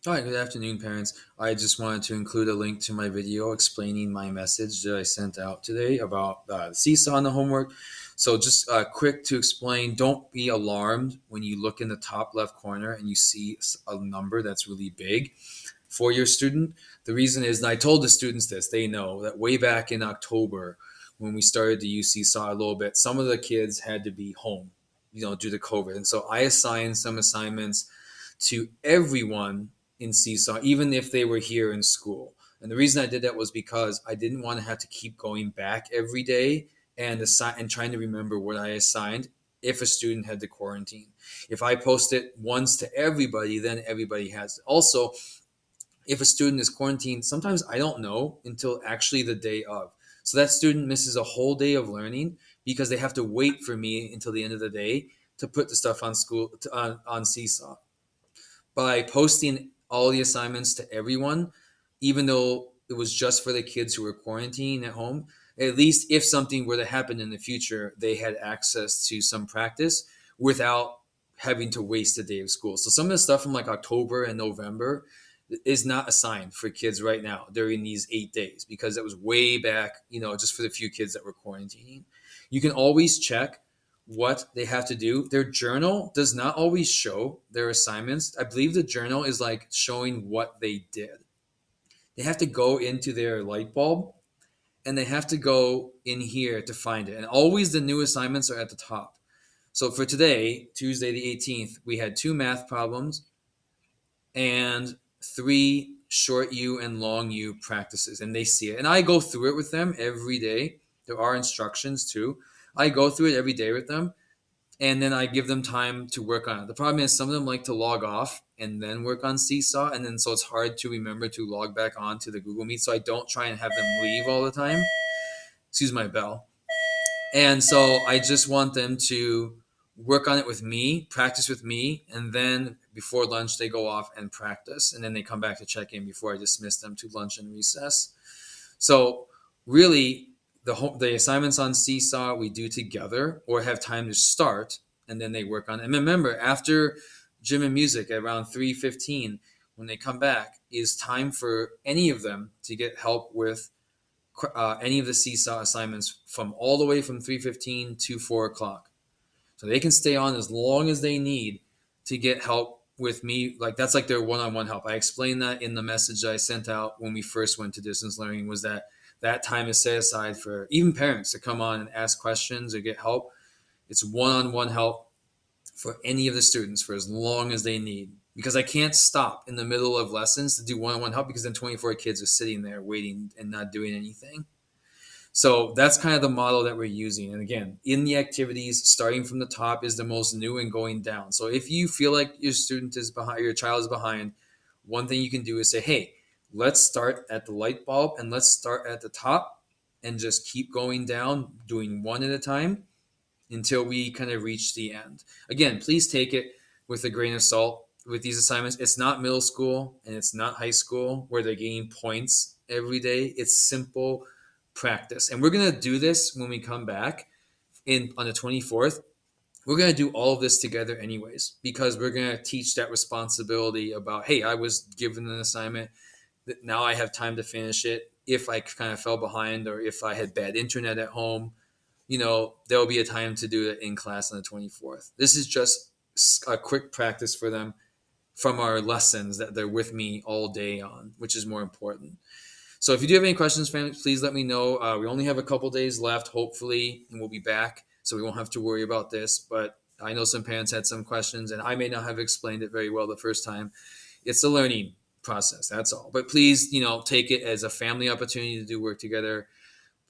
All right, good afternoon, parents. I just wanted to include a link to my video explaining my message that I sent out today about the seesaw and the homework. So, just quick to explain, don't be alarmed when you look in the top left corner and you see a number that's really big for your student. The reason is, and I told the students this, they know that way back in October when we started to use seesaw a little bit, some of the kids had to be home, due to COVID. And so I assigned some assignments to everyone in Seesaw, even if they were here in school. And the reason I did that was because I didn't want to have to keep going back every day and trying to remember what I assigned if a student had to quarantine. If I post it once to everybody, then everybody has it. Also, if a student is quarantined, sometimes I don't know until actually the day of. So that student misses a whole day of learning because they have to wait for me until the end of the day to put the stuff on Seesaw. By posting all the assignments to everyone, even though it was just for the kids who were quarantining at home. At least if something were to happen in the future, they had access to some practice without having to waste a day of school. So some of the stuff from like October and November is not assigned for kids right now during these 8 days because it was way back, just for the few kids that were quarantining. You can always check what they have to do. Their journal does not always show their assignments. I believe the journal is like showing what they did. They have to go into their light bulb and they have to go in here to find it. And always the new assignments are at the top. So for today, Tuesday the 18th, we had 2 math problems and 3 short U and long U practices, and they see it. And I go through it with them every day. There are instructions too. I go through it every day with them, and then I give them time to work on it. The problem is some of them like to log off and then work on Seesaw, and then so it's hard to remember to log back on to the Google Meet. So I don't try and have them leave all the time. Excuse my bell. And so I just want them to work on it with me, practice with me, and then before lunch they go off and practice, and then they come back to check in before I dismiss them to lunch and recess. So really, the assignments on Seesaw we do together or have time to start, and then they work on it. And remember, after gym and music at around 3:15, when they come back, is time for any of them to get help with any of the Seesaw assignments from all the way from 3:15 to 4 o'clock. So they can stay on as long as they need to get help with me. Like that's like their one-on-one help. I explained that in the message that I sent out when we first went to distance learning, was that time is set aside for even parents to come on and ask questions or get help. It's one-on-one help for any of the students for as long as they need, because I can't stop in the middle of lessons to do one-on-one help because then 24 kids are sitting there waiting and not doing anything. So that's kind of the model that we're using. And again, in the activities, starting from the top is the most new and going down. So if you feel like your student is behind, your child is behind, one thing you can do is say, hey, let's start at the light bulb and let's start at the top and just keep going down, doing one at a time until we kind of reach the end. Again, please take it with a grain of salt with these assignments. It's not middle school and it's not high school where they're gaining points every day. It's simple practice. And we're going to do this when we come back in on the 24th. We're going to do all of this together anyways, because we're going to teach that responsibility about, hey, I was given an assignment that now I have time to finish it. If I kind of fell behind or if I had bad internet at home, there will be a time to do it in class on the 24th. This is just a quick practice for them from our lessons that they're with me all day on, which is more important. So if you do have any questions, family, please let me know. We only have a couple days left, hopefully, and we'll be back, so we won't have to worry about this. But I know some parents had some questions, and I may not have explained it very well the first time. It's a learning process, that's all. But please, take it as a family opportunity to do work together.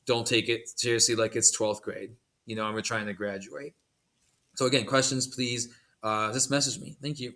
Don't take it seriously like it's 12th grade, and we're trying to graduate. So again, questions, please just message me. Thank you.